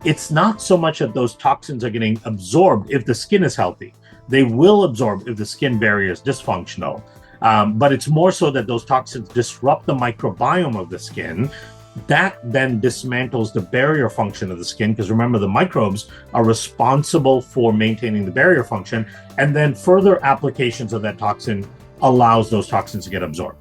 it's not so much that those toxins are getting absorbed if the skin is healthy. They will absorb if the skin barrier is dysfunctional. But it's more so that those toxins disrupt the microbiome of the skin. That then dismantles the barrier function of the skin, because remember, the microbes are responsible for maintaining the barrier function, and then further applications of that toxin allows those toxins to get absorbed.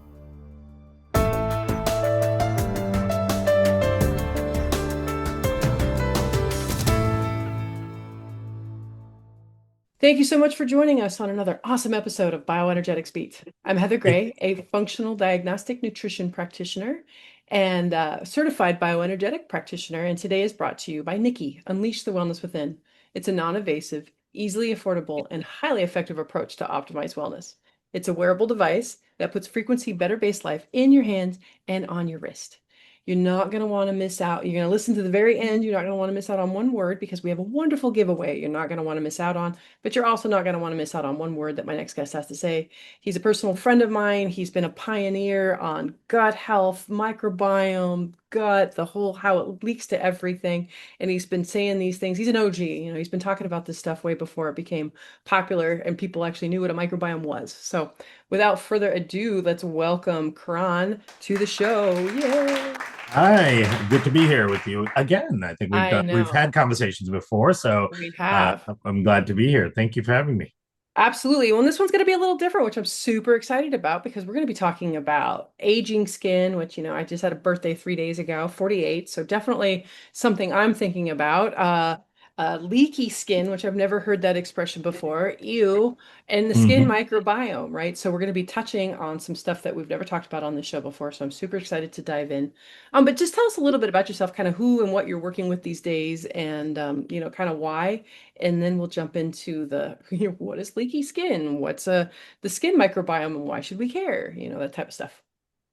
Thank you so much for joining us on another awesome episode of Bioenergetics Beat. I'm Heather Gray, a functional diagnostic nutrition practitioner and certified bioenergetic practitioner, and today is brought to you by Nikki, Unleash the Wellness Within. It's a non-invasive, easily affordable, and highly effective approach to optimize wellness. It's a wearable device that puts frequency better based life in your hands and on your wrist. You're not going to want to miss out. You're going to listen to the very end. You're not going to want to miss out on one word because we have a wonderful giveaway you're not going to want to miss out on, but you're also not going to want to miss out on one word that my next guest has to say. He's a personal friend of mine. He's been a pioneer on gut health, microbiome, gut, the whole how it leaks to everything. And he's been saying these things. He's an OG. He's been talking about this stuff way before it became popular and people actually knew what a microbiome was. So without further ado, let's welcome Kiran to the show. Yay! Hi, good to be here with you again. I think I we've had know. conversations before, so We have. I'm glad to be here. Thank you for having me. Absolutely. Well, and this one's going to be a little different, which I'm super excited about because we're going to be talking about aging skin, which, I just had a birthday 3 days ago, 48. So definitely something I'm thinking about. Leaky skin, which I've never heard that expression before. Ew. And the skin Mhm. microbiome, right? So we're going to be touching on some stuff that we've never talked about on the show before. So I'm super excited to dive in. But just tell us a little bit about yourself, kind of who and what you're working with these days and, kind of why. And then we'll jump into the what is leaky skin? What's the skin microbiome and why should we care? That type of stuff.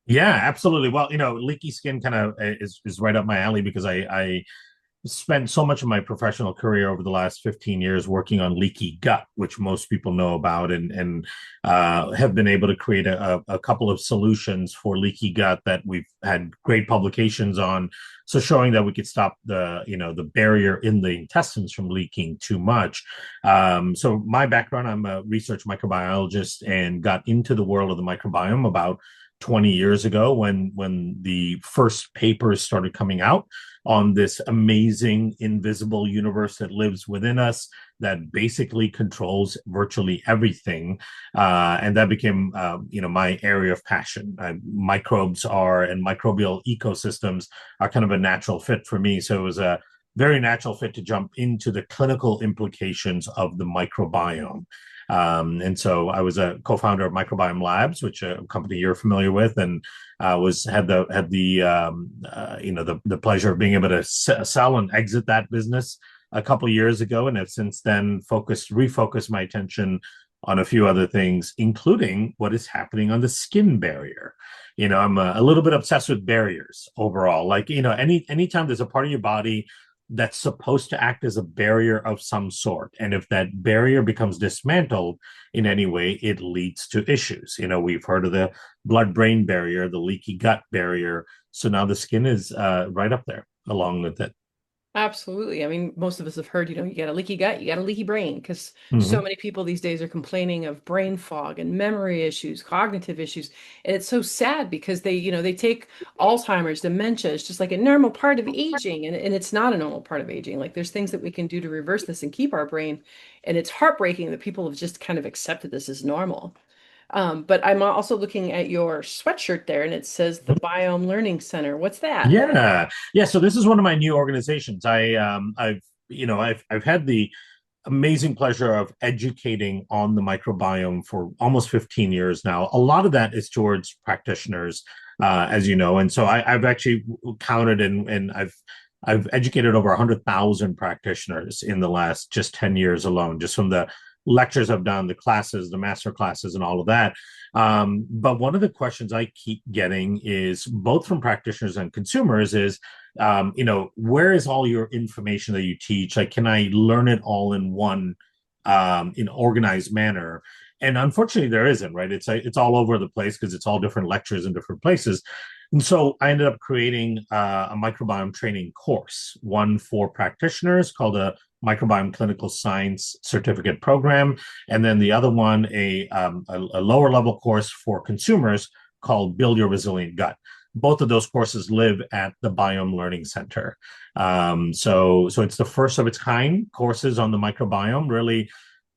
Yeah, absolutely. Well, leaky skin kind of is right up my alley because I spent so much of my professional career over the last 15 years working on leaky gut, which most people know about, and have been able to create a couple of solutions for leaky gut that we've had great publications on. So showing that we could stop the barrier in the intestines from leaking too much. So my background, I'm a research microbiologist and got into the world of the microbiome about 20 years ago when the first papers started coming out on this amazing invisible universe that lives within us that basically controls virtually everything. And that became, my area of passion. Microbes are and microbial ecosystems are kind of a natural fit for me. So it was a very natural fit to jump into the clinical implications of the microbiome. And so I was a co-founder of Microbiome Labs, which a company you're familiar with, and was had the pleasure of being able to sell and exit that business a couple of years ago, and have since then refocused my attention on a few other things, including what is happening on the skin barrier. I'm a little bit obsessed with barriers overall. Like, anytime there's a part of your body that's supposed to act as a barrier of some sort. And if that barrier becomes dismantled in any way, it leads to issues. We've heard of the blood-brain barrier, the leaky gut barrier. So now the skin is right up there along with it. Absolutely. I mean, most of us have heard, you got a leaky gut, you got a leaky brain, because so Mm-hmm. many people these days are complaining of brain fog and memory issues, cognitive issues. And it's so sad because they take Alzheimer's, dementia, it's just like a normal part of aging. And it's not a normal part of aging. Like there's things that we can do to reverse this and keep our brain. And it's heartbreaking that people have just kind of accepted this as normal. But I'm also looking at your sweatshirt there and it says the Biome Learning Center. What's that? Yeah. So this is one of my new organizations. I've had the amazing pleasure of educating on the microbiome for almost 15 years now. A lot of that is towards practitioners, as you know, and so I've actually counted and I've educated over 100,000 practitioners in the last just 10 years alone, just from the lectures I've done, the classes, the master classes, and all of that. But one of the questions I keep getting is both from practitioners and consumers is, where is all your information that you teach? Like, can I learn it all in one, in organized manner? And unfortunately, there isn't, right? It's all over the place because it's all different lectures in different places. And so I ended up creating a microbiome training course, one for practitioners called a Microbiome Clinical Science Certificate Program, and then the other one, a lower level course for consumers called Build Your Resilient Gut. Both of those courses live at the Biome Learning Center. So it's the first of its kind courses on the microbiome, really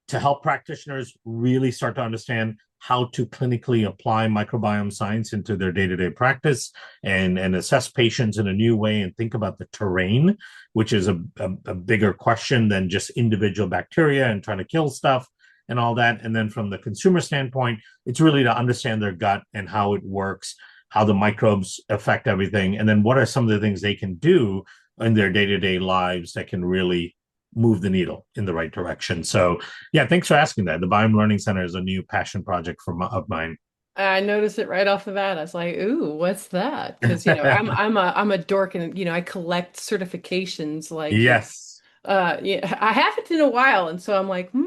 to help practitioners really start to understand how to clinically apply microbiome science into their day-to-day practice and assess patients in a new way and think about the terrain, which is a bigger question than just individual bacteria and trying to kill stuff and all that. And then from the consumer standpoint, it's really to understand their gut and how it works, how the microbes affect everything, and then what are some of the things they can do in their day-to-day lives that can really move the needle in the right direction. So yeah, thanks for asking that. The Biome Learning Center is a new passion project of mine. I noticed it right off the bat. I was like, "Ooh, what's that?" Because I'm a dork, and I collect certifications like Yes. yeah, I haven't in a while, and so I'm like, but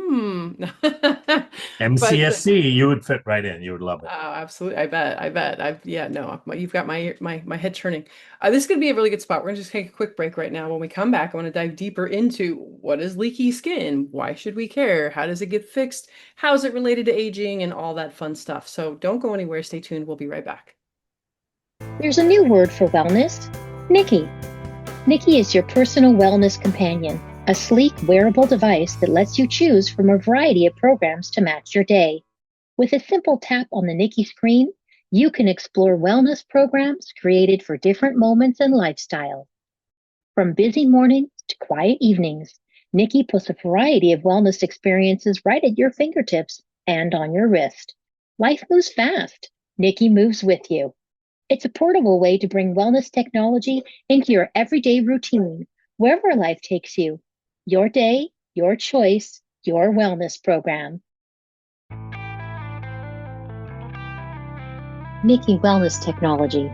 MCSC, you would fit right in. You would love oh, it. absolutely. I bet. Yeah, no, you've got my head turning. This is going to be a really good spot. We're going to just take a quick break right now. When we come back, I want to dive deeper into what is leaky skin? Why should we care? How does it get fixed? How is it related to aging and all that fun stuff? So don't go anywhere. Stay tuned. We'll be right back. There's a new word for wellness, Nikki. Nikki is your personal wellness companion, a sleek, wearable device that lets you choose from a variety of programs to match your day. With a simple tap on the Nikki screen, you can explore wellness programs created for different moments and lifestyles. From busy mornings to quiet evenings, Nikki puts a variety of wellness experiences right at your fingertips and on your wrist. Life moves fast. Nikki moves with you. It's a portable way to bring wellness technology into your everyday routine, wherever life takes you. Your day, your choice, your wellness program. Nikki Wellness Technology.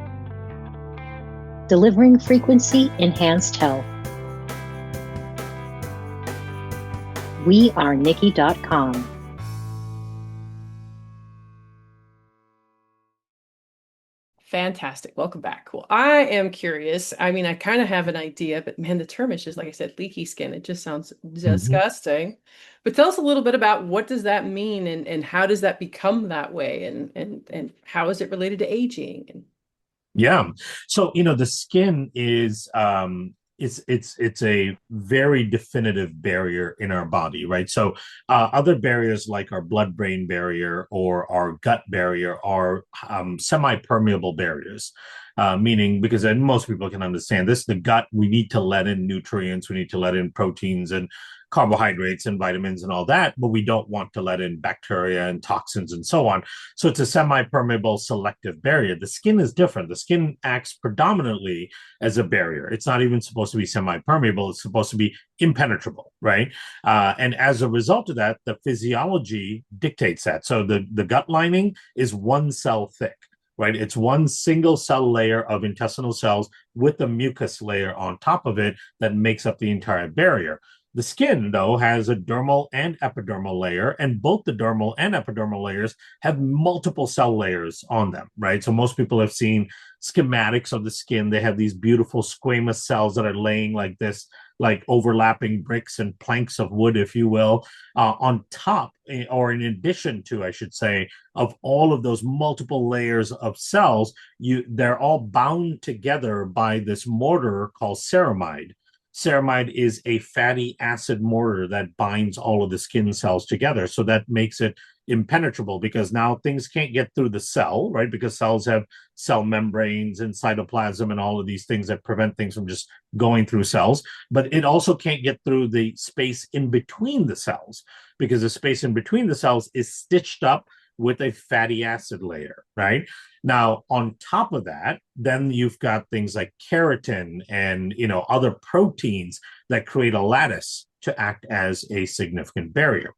Delivering frequency enhanced health. We are Nikki.com. Fantastic. Welcome back. Well, I am curious. I kind of have an idea, but man, the term is just like I said, leaky skin. It just sounds Mm-hmm. disgusting. But tell us a little bit about what does that mean and how does that become that way and how is it related to aging? And Yeah. So, the skin is it's a very definitive barrier in our body, right? So, other barriers like our blood-brain barrier or our gut barrier are semi-permeable barriers. Meaning, because then most people can understand this, the gut, we need to let in nutrients, we need to let in proteins and carbohydrates and vitamins and all that, but we don't want to let in bacteria and toxins and so on. So it's a semi-permeable selective barrier. The skin is different. The skin acts predominantly as a barrier. It's not even supposed to be semi-permeable. It's supposed to be impenetrable, right? And as a result of that, the physiology dictates that. So the gut lining is one cell thick, right? It's one single cell layer of intestinal cells with a mucus layer on top of it that makes up the entire barrier. The skin, though, has a dermal and epidermal layer, and both the dermal and epidermal layers have multiple cell layers on them, right? So most people have seen schematics of the skin. They have these beautiful squamous cells that are laying like this, like overlapping bricks and planks of wood, if you will, on top, or in addition to, I should say, of all of those multiple layers of cells, they're all bound together by this mortar called ceramide. Ceramide is a fatty acid mortar that binds all of the skin cells together. So that makes it impenetrable because now things can't get through the cell, right? Because cells have cell membranes and cytoplasm and all of these things that prevent things from just going through cells. But it also can't get through the space in between the cells because the space in between the cells is stitched up with a fatty acid layer, right? Now, on top of that, then you've got things like keratin and other proteins that create a lattice to act as a significant barrier.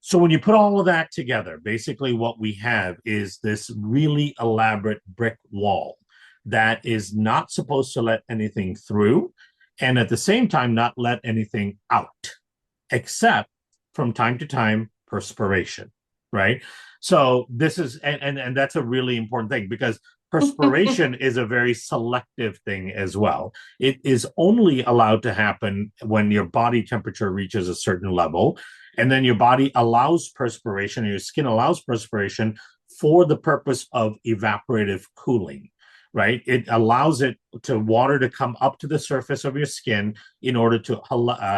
So when you put all of that together, basically what we have is this really elaborate brick wall that is not supposed to let anything through and at the same time not let anything out, except from time to time perspiration, right? So this is and that's a really important thing because Perspiration is a very selective thing as well. It is only allowed to happen when your body temperature reaches a certain level, and then your body allows perspiration, your skin allows perspiration for the purpose of evaporative cooling, right? It allows it to water to come up to the surface of your skin in order to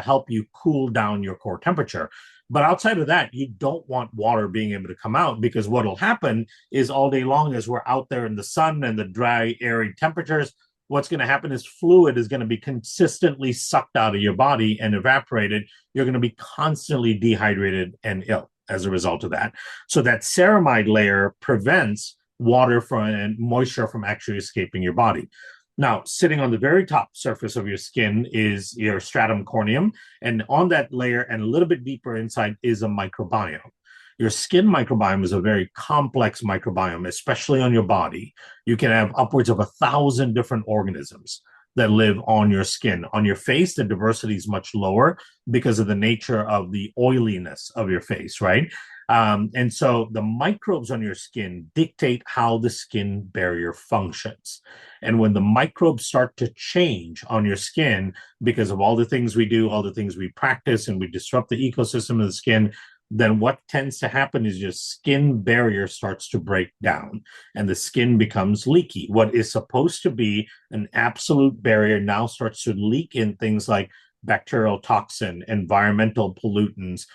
help you cool down your core temperature. But outside of that, you don't want water being able to come out, because what will happen is all day long as we're out there in the sun and the dry, airy temperatures, what's going to happen is fluid is going to be consistently sucked out of your body and evaporated. You're going to be constantly dehydrated and ill as a result of that. So that ceramide layer prevents water and moisture from actually escaping your body. Now, sitting on the very top surface of your skin is your stratum corneum, and on that layer and a little bit deeper inside is a microbiome. Your skin microbiome is a very complex microbiome, especially on your body. You can have upwards of 1,000 different organisms that live on your skin. On your face, the diversity is much lower because of the nature of the oiliness of your face, right? And so the microbes on your skin dictate how the skin barrier functions. And when the microbes start to change on your skin because of all the things we do, all the things we practice, and we disrupt the ecosystem of the skin, then what tends to happen is your skin barrier starts to break down and the skin becomes leaky. What is supposed to be an absolute barrier now starts to leak in things like bacterial toxin, environmental pollutants,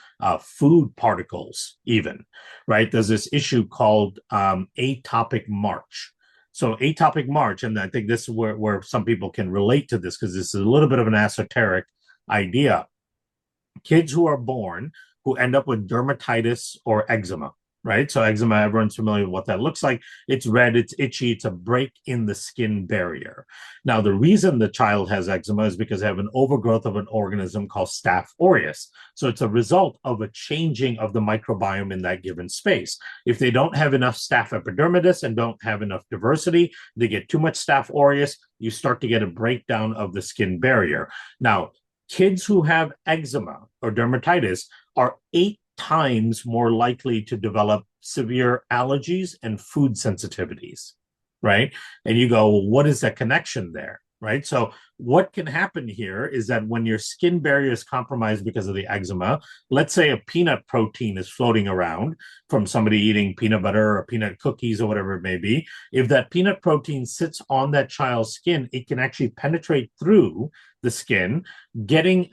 food particles even, right? There's this issue called atopic march. So atopic march, and I think this is where some people can relate to this because this is a little bit of an esoteric idea. Kids who are born who end up with dermatitis or eczema, right? So eczema, everyone's familiar with what that looks like. It's red, it's itchy, it's a break in the skin barrier. Now, the reason the child has eczema is because they have an overgrowth of an organism called Staph aureus. So it's a result of a changing of the microbiome in that given space. If they don't have enough Staph epidermidis and don't have enough diversity, they get too much Staph aureus, you start to get a breakdown of the skin barrier. Now, kids who have eczema or dermatitis are 8 times more likely to develop severe allergies and food sensitivities, right? And you go, well, what is the connection there, right? So what can happen here is that when your skin barrier is compromised because of the eczema, let's say a peanut protein is floating around from somebody eating peanut butter or peanut cookies or whatever it may be. If that peanut protein sits on that child's skin, it can actually penetrate through the skin, getting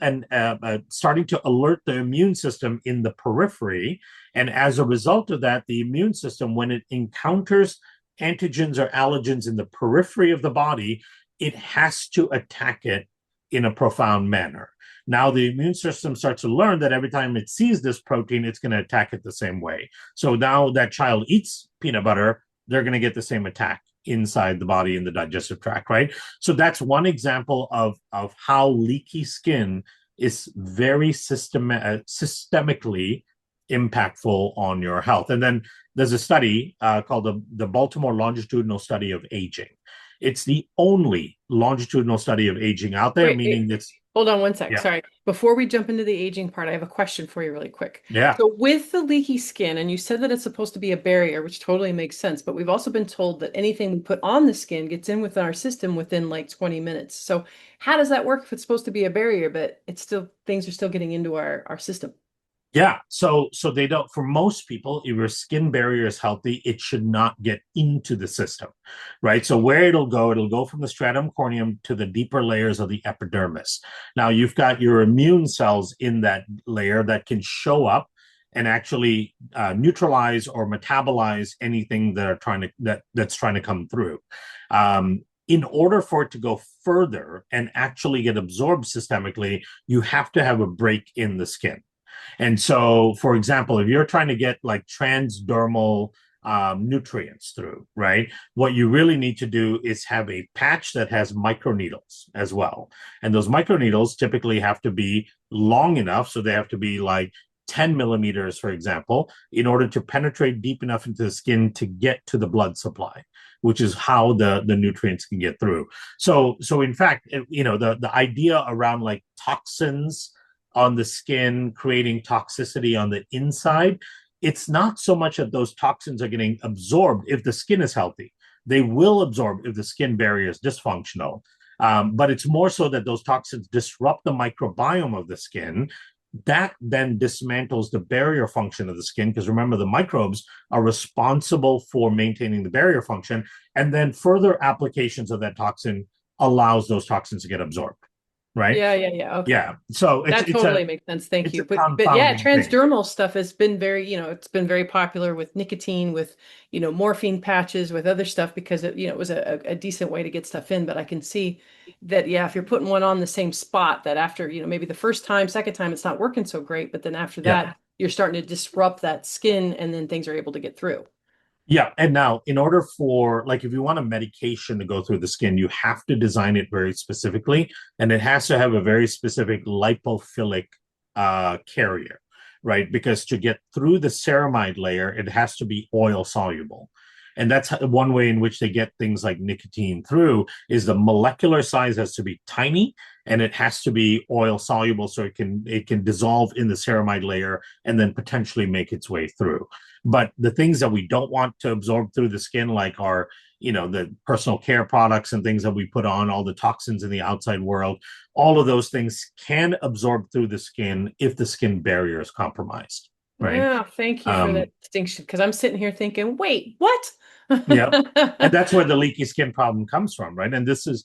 starting to alert the immune system in the periphery. And as a result of that, the immune system, when it encounters antigens or allergens in the periphery of the body, it has to attack it in a profound manner. Now, the immune system starts to learn that every time it sees this protein, it's going to attack it the same way. So now that child eats peanut butter, they're going to get the same attack inside the body in the digestive tract, right? So that's one example of how leaky skin is very systemically impactful on your health. And then there's a study called the Baltimore Longitudinal Study of Aging. It's the only longitudinal study of aging out there, meaning it's... Hold on one sec. Yeah. Sorry. Before we jump into the aging part, I have a question for you really quick. Yeah. So with the leaky skin, and you said that it's supposed to be a barrier, which totally makes sense, but we've also been told that anything we put on the skin gets in within our system within like 20 minutes. So how does that work if it's supposed to be a barrier, but it's still, things are still getting into our system? Yeah, so they don't, for most people, if your skin barrier is healthy, it should not get into the system, right? So where it'll go from the stratum corneum to the deeper layers of the epidermis. Now you've got your immune cells in that layer that can show up and actually neutralize or metabolize anything that are that's trying to come through. In order for it to go further and actually get absorbed systemically, you have to have a break in the skin. And so, for example, if you're trying to get like transdermal nutrients through, right, what you really need to do is have a patch that has microneedles as well. And those microneedles typically have to be long enough, so they have to be like 10 millimeters, for example, in order to penetrate deep enough into the skin to get to the blood supply, which is how the nutrients can get through. So in fact, you know, the idea around like toxins on the skin creating toxicity on the inside, it's not so much that those toxins are getting absorbed if the skin is healthy. They will absorb if the skin barrier is dysfunctional. But it's more so that those toxins disrupt the microbiome of the skin. That then dismantles the barrier function of the skin, because remember, the microbes are responsible for maintaining the barrier function, and then further applications of that toxin allows those toxins to get absorbed, right? Yeah. Okay. Yeah. So That totally makes sense. Thank it's a you. But yeah, confounding thing. transdermal stuff has been very, it's been very popular with nicotine, with, morphine patches, with other stuff because it was a decent way to get stuff in. But I can see that, yeah, if you're putting one on the same spot, that after, maybe the first time, second time, it's not working so great. But then after Yeah. that, you're starting to disrupt that skin and then things are able to get through. Yeah. And now, in order for, like, if you want a medication to go through the skin, you have to design it very specifically, and it has to have a very specific lipophilic carrier, right? Because to get through the ceramide layer, it has to be oil soluble. And that's one way in which they get things like nicotine through, is the molecular size has to be tiny, and it has to be oil soluble, so it can dissolve in the ceramide layer and then potentially make its way through. But the things that we don't want to absorb through the skin, like our, the personal care products and things that we put on, all the toxins in the outside world, all of those things can absorb through the skin if the skin barrier is compromised, right? Yeah, thank you for that distinction, because I'm sitting here thinking, wait, what? Yeah. And that's where the leaky skin problem comes from, right? And this is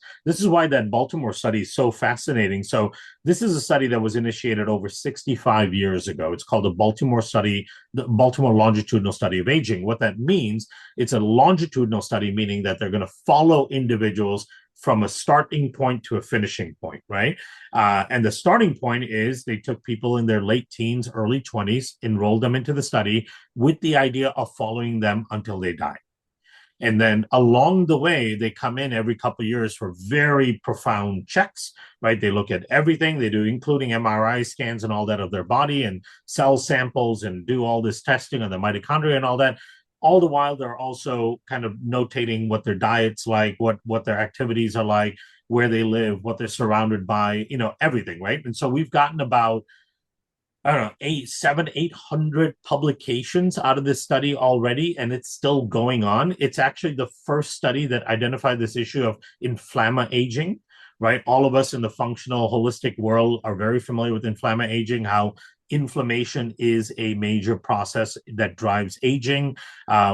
why that Baltimore study is so fascinating. So this is a study that was initiated over 65 years ago. It's called the Baltimore study, the Baltimore longitudinal study of aging. What that means, it's a longitudinal study, meaning that they're going to follow individuals from a starting point to a finishing point, right? And the starting point is they took people in their late teens, early 20s, enrolled them into the study with the idea of following them until they die. And then along the way, they come in every couple of years for very profound checks, right? They look at everything they do, including MRI scans and all that of their body and cell samples, and do all this testing on the mitochondria and all that. All the while, they're also kind of notating what their diet's like, what their activities are like, where they live, what they're surrounded by, everything, right? And so we've gotten about, I don't know, 800 publications out of this study already, and it's still going on. It's actually the first study that identified this issue of inflamma aging, right? All of us in the functional, holistic world are very familiar with inflamma aging, how inflammation is a major process that drives aging.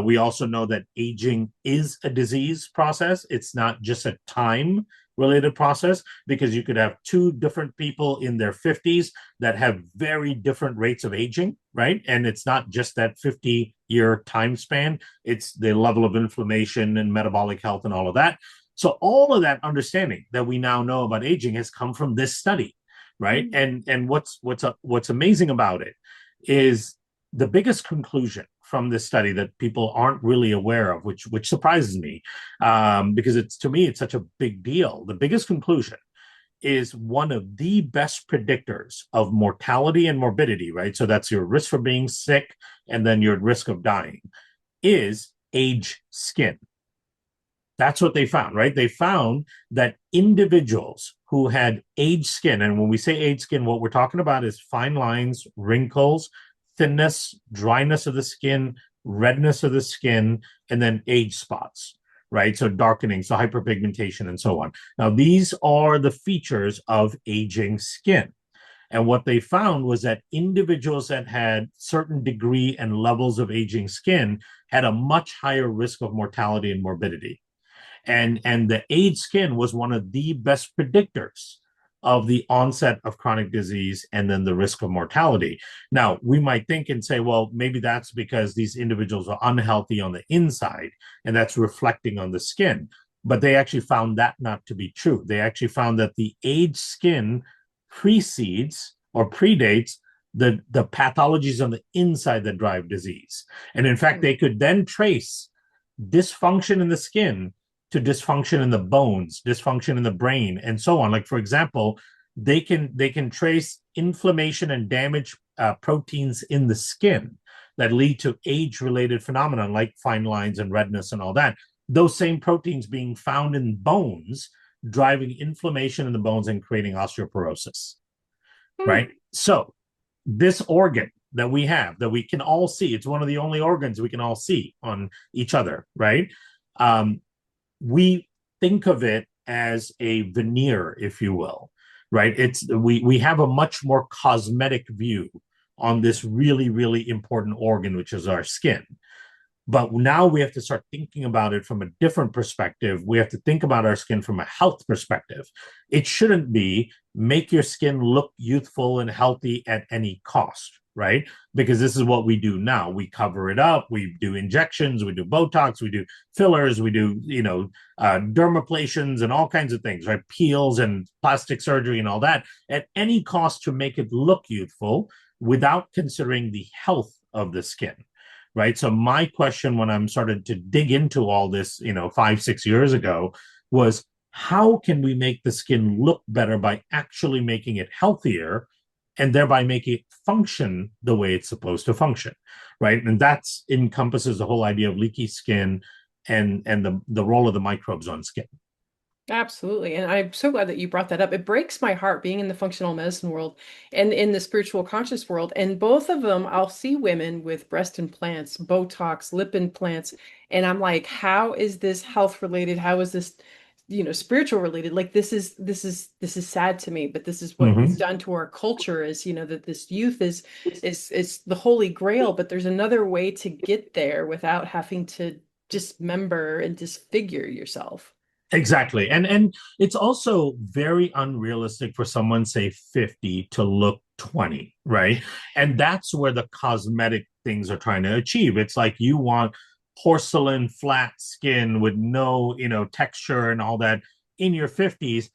We also know that aging is a disease process. It's not just a time related process, because you could have two different people in their 50s that have very different rates of aging, right? And it's not just that 50-year time span, it's the level of inflammation and metabolic health and all of that. So all of that understanding that we now know about aging has come from this study, right? And what's amazing about it is the biggest conclusion from this study that people aren't really aware of, which surprises me, because to me it's such a big deal. The biggest conclusion is one of the best predictors of mortality and morbidity, right? So that's your risk for being sick and then your risk of dying, is age skin. That's what they found, right? They found that individuals who had age skin, and when we say age skin, what we're talking about is fine lines, wrinkles, thinness, dryness of the skin, redness of the skin, and then age spots, right? So darkening, so hyperpigmentation, and so on. Now, these are the features of aging skin. And what they found was that individuals that had certain degree and levels of aging skin had a much higher risk of mortality and morbidity. And the age skin was one of the best predictors of the onset of chronic disease and then the risk of mortality. Now, we might think and say, well, maybe that's because these individuals are unhealthy on the inside, and that's reflecting on the skin. But they actually found that not to be true. They actually found that the age skin precedes or predates the pathologies on the inside that drive disease. And in fact, they could then trace dysfunction in the skin to dysfunction in the bones, dysfunction in the brain, and so on. Like, for example, they can trace inflammation and damage proteins in the skin that lead to age-related phenomena like fine lines and redness and all that. Those same proteins being found in bones, driving inflammation in the bones and creating osteoporosis, right? So this organ that we have, that we can all see, it's one of the only organs we can all see on each other, right? we think of it as a veneer, if you will, right? We have a much more cosmetic view on this really, really important organ, which is our skin. But now we have to start thinking about it from a different perspective. We have to think about our skin from a health perspective. It shouldn't be make your skin look youthful and healthy at any cost, right? Because this is what we do now. We cover it up. We do injections. We do Botox. We do fillers. We do, dermaplations and all kinds of things, right? Peels and plastic surgery and all that at any cost to make it look youthful without considering the health of the skin, right? So my question when I'm started to dig into all this, 5, 6 years ago, was how can we make the skin look better by actually making it healthier and thereby make it function the way it's supposed to function, right? And that's encompasses the whole idea of leaky skin and the role of the microbes on skin. Absolutely. And I'm so glad that you brought that up. It breaks my heart being in the functional medicine world and in the spiritual conscious world. And both of them, I'll see women with breast implants, Botox, lip implants. And I'm like, how is this health related? How is this, spiritual related? Like this is sad to me, but this is what it's done to our culture is, that this youth is the holy grail, but there's another way to get there without having to dismember and disfigure yourself. Exactly. And it's also very unrealistic for someone, say 50, to look 20, right? And that's where the cosmetic things are trying to achieve. It's like you want porcelain flat skin with no, texture and all that in your 50s.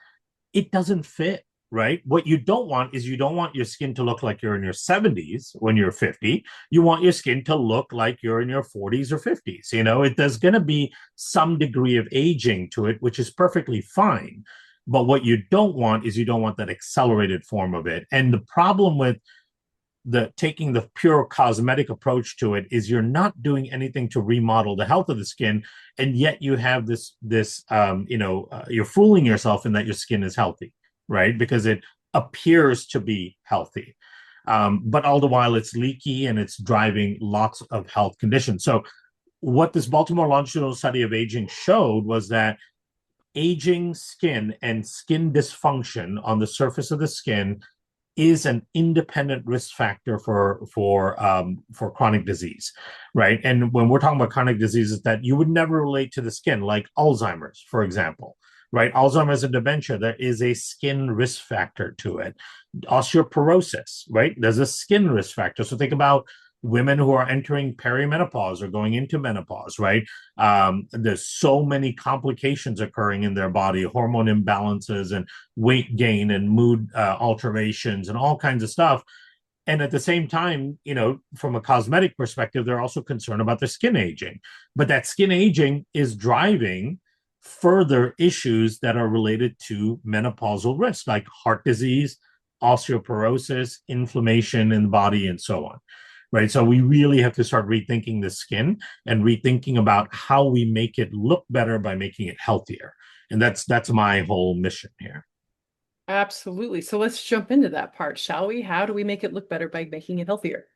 It doesn't fit, right? What you don't want is you don't want your skin to look like you're in your 70s when you're 50. You want your skin to look like you're in your 40s or 50s. There's going to be some degree of aging to it, which is perfectly fine. But what you don't want is you don't want that accelerated form of it. And the problem with taking the pure cosmetic approach to it is you're not doing anything to remodel the health of the skin, and yet you have this you're fooling yourself in that your skin is healthy, right? Because it appears to be healthy, but all the while it's leaky and it's driving lots of health conditions. So what this Baltimore longitudinal study of aging showed was that aging skin and skin dysfunction on the surface of the skin is an independent risk factor for chronic disease, right? And when we're talking about chronic diseases that you would never relate to the skin, like Alzheimer's, for example, right? Alzheimer's and dementia, there is a skin risk factor to it. Osteoporosis, right? There's a skin risk factor. So think about women who are entering perimenopause or going into menopause, right? There's so many complications occurring in their body, hormone imbalances and weight gain and mood alterations and all kinds of stuff. And at the same time, from a cosmetic perspective, they're also concerned about their skin aging. But that skin aging is driving further issues that are related to menopausal risk, like heart disease, osteoporosis, inflammation in the body, and so on. Right. So we really have to start rethinking the skin and rethinking about how we make it look better by making it healthier. And that's my whole mission here. Absolutely. So let's jump into that part, shall we? How do we make it look better by making it healthier?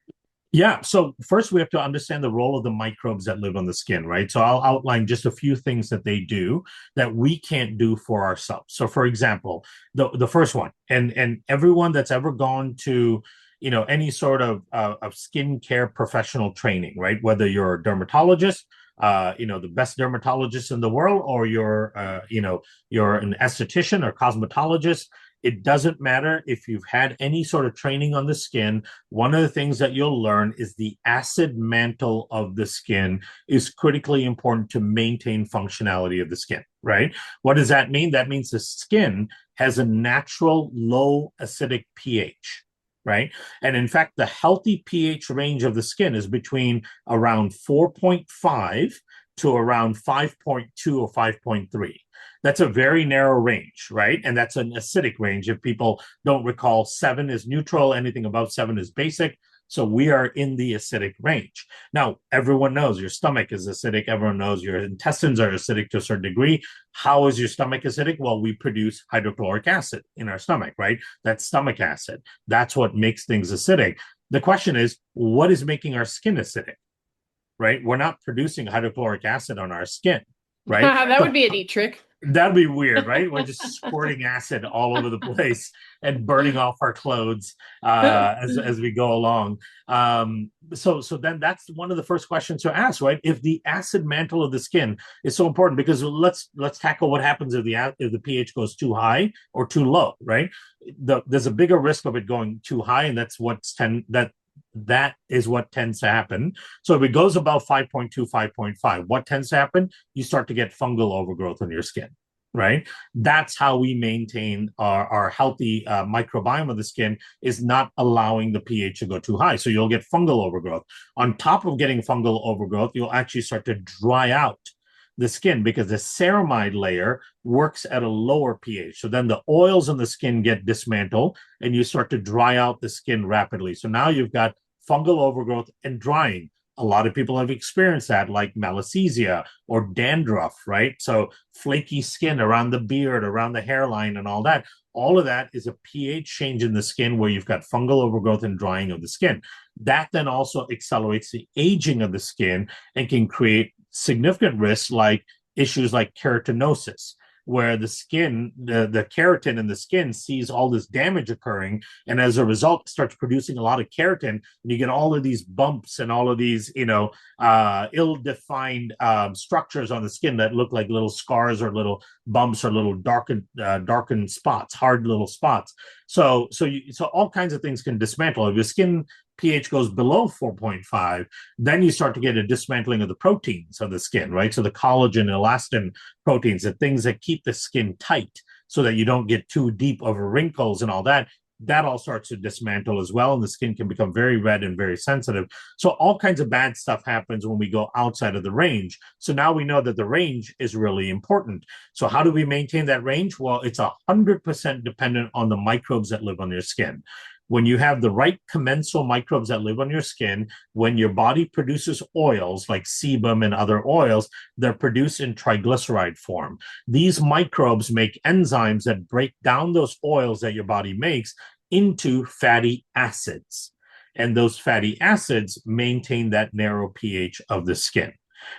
Yeah. So first we have to understand the role of the microbes that live on the skin, right? So I'll outline just a few things that they do that we can't do for ourselves. So for example, the first one, and everyone that's ever gone to any sort of skincare professional training, right? Whether you're a dermatologist, the best dermatologist in the world, or you're an esthetician or cosmetologist, it doesn't matter if you've had any sort of training on the skin. One of the things that you'll learn is the acid mantle of the skin is critically important to maintain functionality of the skin, right? What does that mean? That means the skin has a natural low acidic pH. Right. And in fact, the healthy pH range of the skin is between around 4.5 to around 5.2 or 5.3. That's a very narrow range, right? And that's an acidic range. If people don't recall, 7 is neutral, anything above 7 is basic. So we are in the acidic range. Now, everyone knows your stomach is acidic. Everyone knows your intestines are acidic to a certain degree. How is your stomach acidic? Well, we produce hydrochloric acid in our stomach, right? That's stomach acid. That's what makes things acidic. The question is, what is making our skin acidic, right? We're not producing hydrochloric acid on our skin. right? That would So be a neat trick. that'd be weird, right? We're just squirting acid all over the place and burning off our clothes as we go along. So then that's one of the first questions to ask, right? If the acid mantle of the skin is so important, because let's tackle what happens if the pH goes too high or too low, right? There's a bigger risk of it going too high, and that is what tends to happen. So if it goes above 5.2, 5.5, what tends to happen? You start to get fungal overgrowth on your skin, right? That's how we maintain our healthy microbiome of the skin, is not allowing the pH to go too high. So you'll get fungal overgrowth. On top of getting fungal overgrowth, you'll actually start to dry out the skin, because the ceramide layer works at a lower pH. So then the oils in the skin get dismantled and you start to dry out the skin rapidly. So now you've got fungal overgrowth and drying. A lot of people have experienced that, like malassezia or dandruff, right? So flaky skin around the beard, around the hairline, and all that. All of that is a pH change in the skin where you've got fungal overgrowth and drying of the skin. That then also accelerates the aging of the skin and can create significant risks, like issues like keratinosis, where the skin, the keratin in the skin sees all this damage occurring, and as a result starts producing a lot of keratin, and you get all of these bumps and all of these ill-defined structures on the skin that look like little scars or little bumps or little darkened spots, hard little spots. So all kinds of things can dismantle. If your skin pH goes below 4.5, then you start to get a dismantling of the proteins of the skin, right? So the collagen, elastin proteins, the things that keep the skin tight so that you don't get too deep over wrinkles and all that, that all starts to dismantle as well. And the skin can become very red and very sensitive. So all kinds of bad stuff happens when we go outside of the range. So now we know that the range is really important. So how do we maintain that range? Well, it's 100% dependent on the microbes that live on your skin. When you have the right commensal microbes that live on your skin, when your body produces oils like sebum and other oils, they're produced in triglyceride form. These microbes make enzymes that break down those oils that your body makes into fatty acids. And those fatty acids maintain that narrow pH of the skin,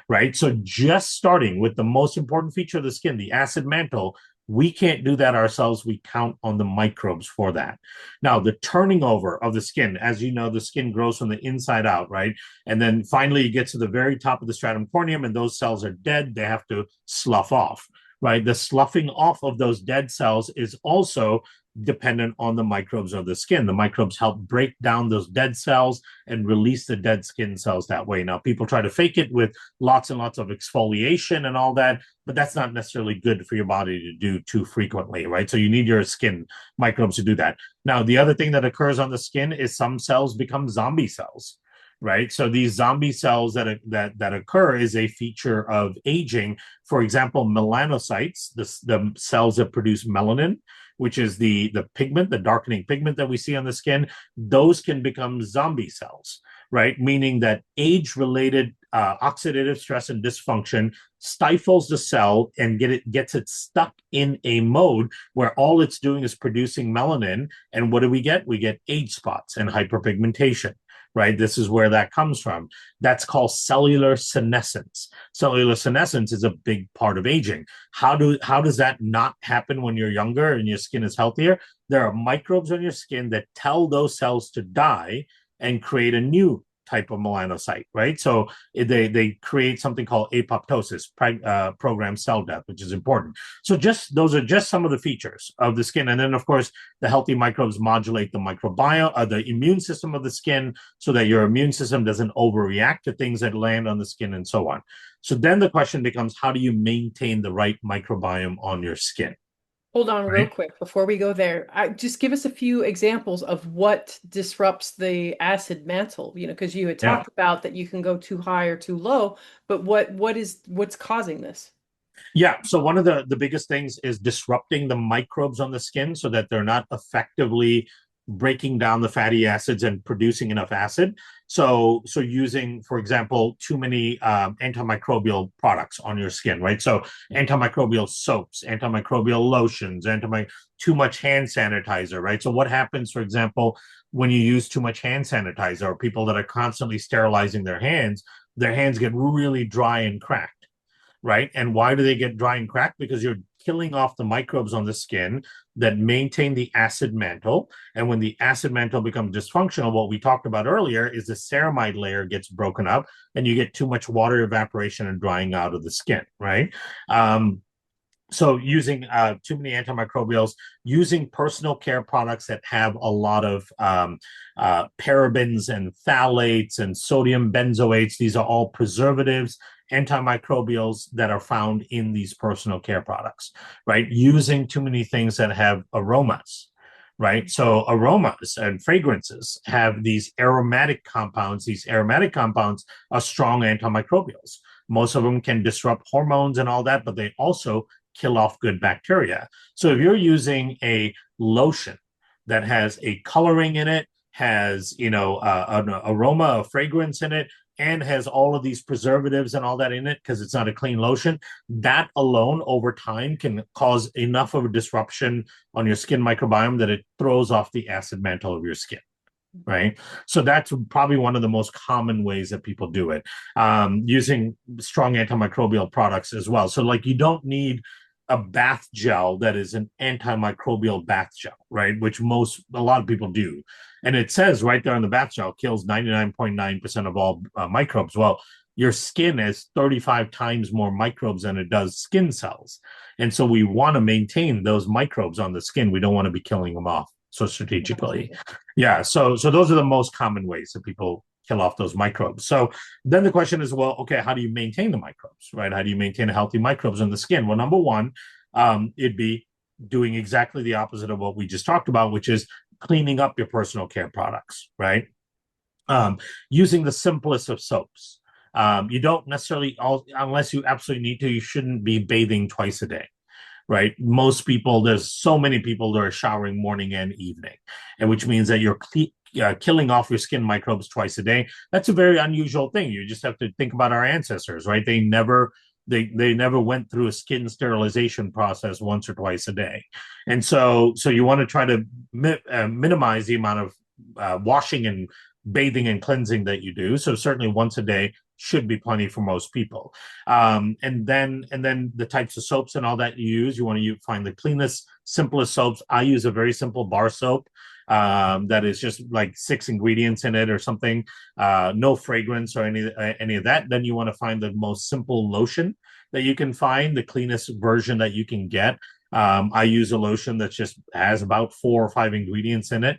right? So just starting with the most important feature of the skin, the acid mantle, we can't do that ourselves. We count on the microbes for that. Now, the turning over of the skin, as you know, the skin grows from the inside out, right? And then finally it gets to the very top of the stratum corneum, and those cells are dead. They have to slough off, right? The sloughing off of those dead cells is also dependent on the microbes of the skin. The microbes help break down those dead cells and release the dead skin cells that way. Now, people try to fake it with lots and lots of exfoliation and all that, but that's not necessarily good for your body to do too frequently, right? So you need your skin microbes to do that. Now, the other thing that occurs on the skin is some cells become zombie cells, right? So these zombie cells that occur is a feature of aging. For example, melanocytes, the cells that produce melanin, which is the pigment, the darkening pigment that we see on the skin, those can become zombie cells, right? Meaning that age-related oxidative stress and dysfunction stifles the cell and gets it stuck in a mode where all it's doing is producing melanin. And what do? We get age spots and hyperpigmentation, right? This is where that comes from. That's called cellular senescence. Cellular senescence is a big part of aging. How does that not happen when you're younger and your skin is healthier? There are microbes on your skin that tell those cells to die and create a new type of melanocyte, right? So they create something called apoptosis, programmed cell death, which is important. So those are just some of the features of the skin. And then, of course, the healthy microbes modulate the microbiome, the immune system of the skin, so that your immune system doesn't overreact to things that land on the skin and so on. So then the question becomes, how do you maintain the right microbiome on your skin? Hold on real Right? quick before we go there. Just give us a few examples of what disrupts the acid mantle, because you had Yeah. talked about that you can go too high or too low, but what's causing this? Yeah. So one of the biggest things is disrupting the microbes on the skin so that they're not effectively breaking down the fatty acids and producing enough acid. So using, for example, too many antimicrobial products on your skin, right? So antimicrobial soaps, antimicrobial lotions, too much hand sanitizer, right? So what happens, for example, when you use too much hand sanitizer, or people that are constantly sterilizing their hands get really dry and cracked. right? And why do they get dry and cracked? Because you're killing off the microbes on the skin that maintain the acid mantle. And when the acid mantle becomes dysfunctional, what we talked about earlier is the ceramide layer gets broken up and you get too much water evaporation and drying out of the skin, right? So using too many antimicrobials, using personal care products that have a lot of parabens and phthalates and sodium benzoates. These are all preservatives, antimicrobials that are found in these personal care products, right? Using too many things that have aromas, right? So aromas and fragrances have these aromatic compounds. These aromatic compounds are strong antimicrobials. Most of them can disrupt hormones and all that, but they also kill off good bacteria. So if you're using a lotion that has a coloring in it, has, you know, an aroma, a fragrance in it, and has all of these preservatives and all that in it because it's not a clean lotion, that alone over time can cause enough of a disruption on your skin microbiome that it throws off the acid mantle of your skin. Right. So that's probably one of the most common ways that people do it, using strong antimicrobial products as well. So like you don't need a bath gel that is an antimicrobial bath gel, right? Which a lot of people do. And it says right there on the bath gel kills 99.9% of all microbes. Well, your skin has 35 times more microbes than it does skin cells. And so we want to maintain those microbes on the skin. We don't want to be killing them off so strategically. Yeah. So those are the most common ways that people kill off those microbes. So then the question is, well, okay, how do you maintain the microbes, right? How do you maintain healthy microbes in the skin? Well, number one, it'd be doing exactly the opposite of what we just talked about, which is cleaning up your personal care products, right? Using the simplest of soaps. You don't necessarily, unless you absolutely need to, you shouldn't be bathing twice a day. Right. Most people, there's so many people that are showering morning and evening, and which means that you're killing off your skin microbes twice a day. That's a very unusual thing. You just have to think about our ancestors, right? They never went through a skin sterilization process once or twice a day. And so you want to try to minimize the amount of washing and bathing and cleansing that you do. So certainly once a day should be plenty for most people. And then the types of soaps and all that you want to find the cleanest, simplest soaps. I use a very simple bar soap that is just like 6 ingredients in it or something, no fragrance or any of that. Then you want to find the most simple lotion that you can find, the cleanest version that you can get. I use a lotion that just has about 4 or 5 ingredients in it,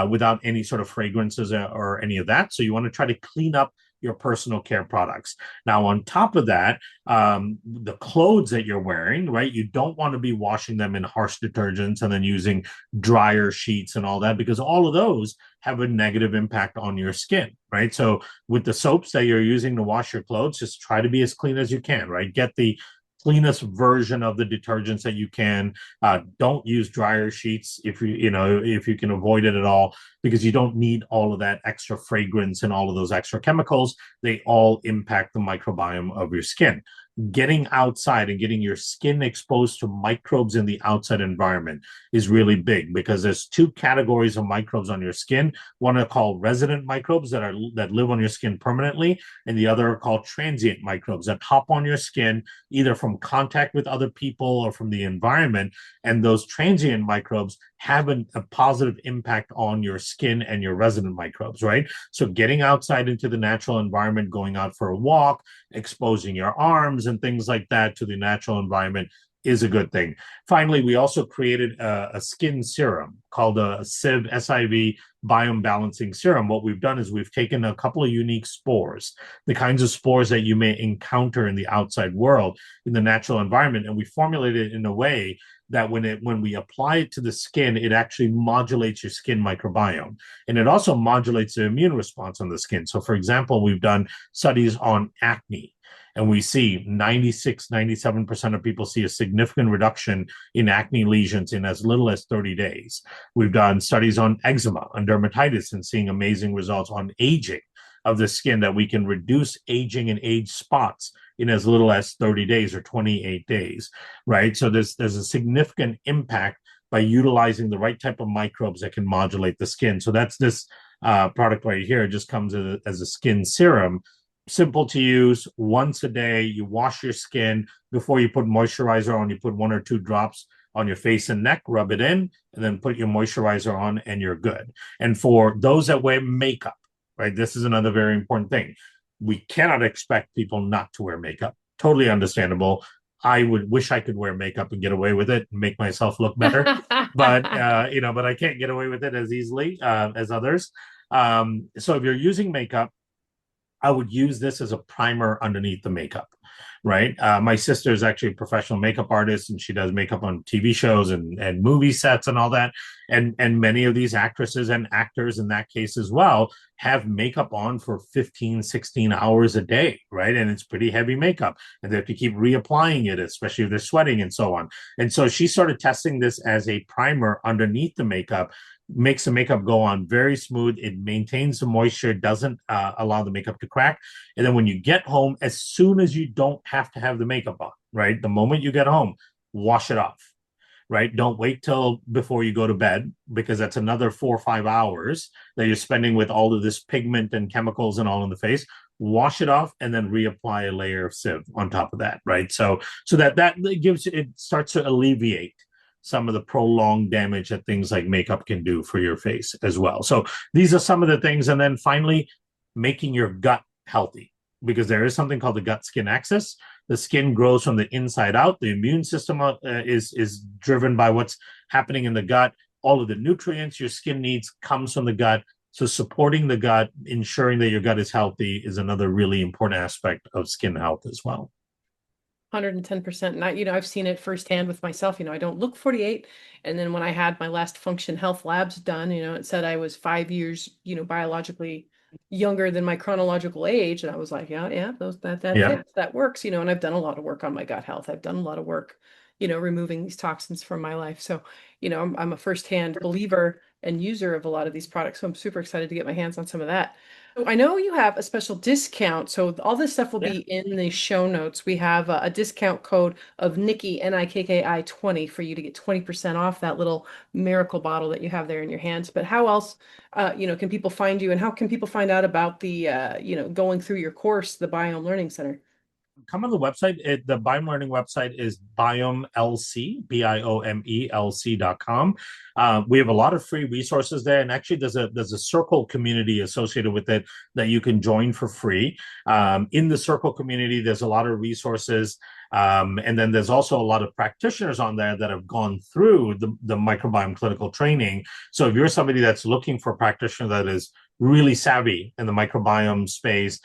without any sort of fragrances or any of that. So you want to try to clean up your personal care products. Now, on top of that, the clothes that you're wearing, right? You don't want to be washing them in harsh detergents and then using dryer sheets and all that, because all of those have a negative impact on your skin, right? So with the soaps that you're using to wash your clothes, just try to be as clean as you can, right? Get the cleanest version of the detergents that you can. Don't use dryer sheets if you can avoid it at all, because you don't need all of that extra fragrance and all of those extra chemicals. They all impact the microbiome of your skin. Getting outside and getting your skin exposed to microbes in the outside environment is really big, because there's 2 categories of microbes on your skin. One are called resident microbes that live on your skin permanently, and the other are called transient microbes that hop on your skin either from contact with other people or from the environment. And those transient microbes have a positive impact on your skin and your resident microbes, right? So getting outside into the natural environment, going out for a walk, exposing your arms and things like that to the natural environment is a good thing. Finally, we also created a skin serum called a SIV biome balancing serum. What we've done is we've taken a couple of unique spores, the kinds of spores that you may encounter in the outside world, in the natural environment, and we formulated it in a way that when we apply it to the skin, it actually modulates your skin microbiome. And it also modulates the immune response on the skin. So for example, we've done studies on acne, and we see 96, 97% of people see a significant reduction in acne lesions in as little as 30 days. We've done studies on eczema and dermatitis and seeing amazing results on aging of the skin, that we can reduce aging and age spots in as little as 30 days or 28 days, right? So there's a significant impact by utilizing the right type of microbes that can modulate the skin. So that's this product right here. It just comes as a skin serum. simple to use, once a day. You wash your skin before you put moisturizer on. You put 1 or 2 drops on your face and neck, rub it in, and then put your moisturizer on, and you're good. And for those that wear makeup, right, this is another very important thing. We cannot expect people not to wear makeup. Totally understandable. I would wish I could wear makeup and get away with it and make myself look better, but but I can't get away with it as easily as others. So if you're using makeup, I would use this as a primer underneath the makeup, right? My sister is actually a professional makeup artist, and she does makeup on TV shows and movie sets and all that. And many of these actresses and actors in that case as well have makeup on for 15, 16 hours a day, right? And it's pretty heavy makeup, and they have to keep reapplying it, especially if they're sweating and so on. And so she started testing this as a primer underneath the makeup, makes the makeup go on very smooth. It maintains the moisture, doesn't allow the makeup to crack. And then when you get home, as soon as you don't have to have the makeup on, right? The moment you get home, wash it off, right? Don't wait till before you go to bed, because that's another 4 or 5 hours that you're spending with all of this pigment and chemicals and all in the face. Wash it off and then reapply a layer of sieve on top of that, right? So that gives, it starts to alleviate some of the prolonged damage that things like makeup can do for your face as well. So these are some of the things. And then finally, making your gut healthy, because there is something called the gut skin axis. The skin grows from the inside out. The immune system is driven by what's happening in the gut. All of the nutrients your skin needs comes from the gut. So supporting the gut, ensuring that your gut is healthy, is another really important aspect of skin health as well. 110%. And I've seen it firsthand with myself. I don't look 48. And then when I had my last function health labs done, it said I was 5 years, biologically younger than my chronological age. And I was like, yeah, that fits, that works, and I've done a lot of work on my gut health. I've done a lot of work, removing these toxins from my life. So, I'm a firsthand believer and user of a lot of these products. So I'm super excited to get my hands on some of that. I know you have a special discount, so all this stuff will be in the show notes. We have a discount code of Nikki, Nikki 20, for you to get 20% off that little miracle bottle that you have there in your hands. But how else, can people find you, and how can people find out about the, going through your course, the Biome Learning Center? Come on the website. The Biome Learning website is biomelc, BIOMELC.com. We have a lot of free resources there, and actually there's a circle community associated with it that you can join for free. In the circle community, there's a lot of resources, and then there's also a lot of practitioners on there that have gone through the microbiome clinical training. So if you're somebody that's looking for a practitioner that is really savvy in the microbiome space,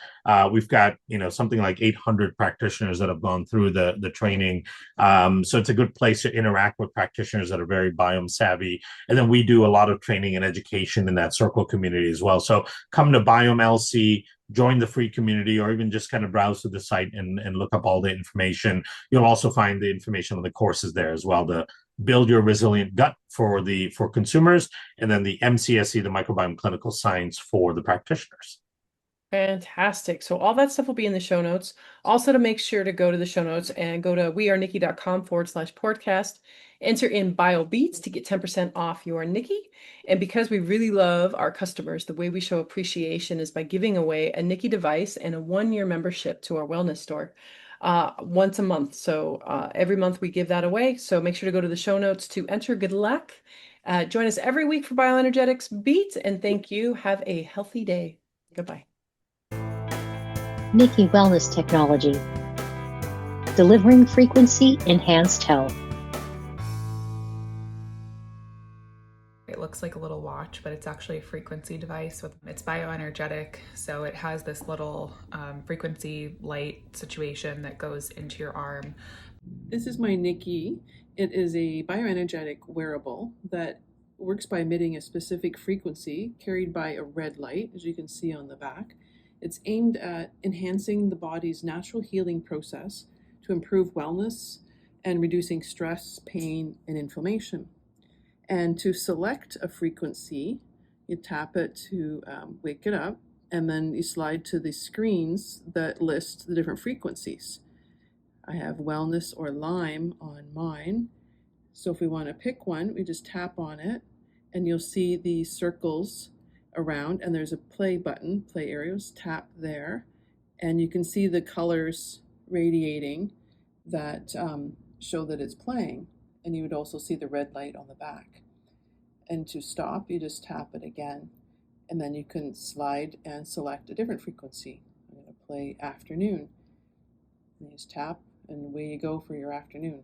we've got something like 800 practitioners that have gone through the training. So it's a good place to interact with practitioners that are very biome savvy. And then we do a lot of training and education in that circle community as well. So come to Biome LC, join the free community, or even just kind of browse through the site and look up all the information. You'll also find the information on the courses there as well. The Build Your Resilient Gut for consumers, and then the MCSE, the Microbiome Clinical Science, for the practitioners. Fantastic. So all that stuff will be in the show notes. Also, to make sure to go to the show notes and go to wearenikki.com/podcast, enter in BioBeats to get 10% off your Nikki. And because we really love our customers, the way we show appreciation is by giving away a Nikki device and a 1-year membership to our wellness store once a month. So every month we give that away. So make sure to go to the show notes to enter. Good luck. Join us every week for Bioenergetics Beat. And thank you. Have a healthy day. Goodbye. Nikki Wellness Technology. Delivering frequency enhanced health. It looks like a little watch, but it's actually a frequency device. It's bioenergetic, so it has this little frequency light situation that goes into your arm. This is my Nikki. It is a bioenergetic wearable that works by emitting a specific frequency carried by a red light, as you can see on the back. It's aimed at enhancing the body's natural healing process to improve wellness and reducing stress, pain, and inflammation. And to select a frequency, you tap it to wake it up, and then you slide to the screens that list the different frequencies. I have wellness or Lyme on mine. So if we want to pick one, we just tap on it, and you'll see the circles around, and there's a play button, play areas, tap there, And you can see the colors radiating that show that it's playing. And you would also see the red light on the back. And to stop, you just tap it again. And then you can slide and select a different frequency. I'm going to play afternoon. And you just tap, and away you go for your afternoon.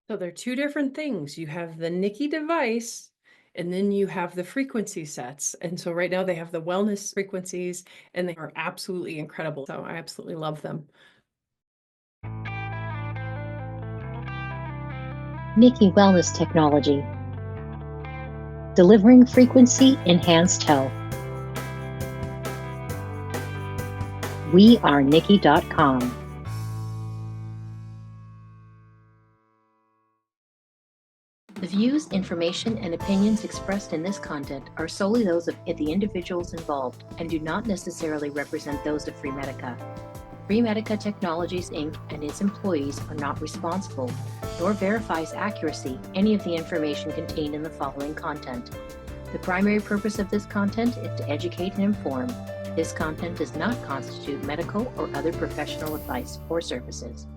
So they're two different things. You have the Nicky device, and then you have the frequency sets. And so right now they have the wellness frequencies, and they are absolutely incredible. So I absolutely love them. Nicky Wellness Technology. Delivering frequency-enhanced health. We are Nicky.com. The views, information, and opinions expressed in this content are solely those of the individuals involved and do not necessarily represent those of Freemedica. Freemedica Technologies, Inc. and its employees are not responsible, nor verifies accuracy any of the information contained in the following content. The primary purpose of this content is to educate and inform. This content does not constitute medical or other professional advice or services.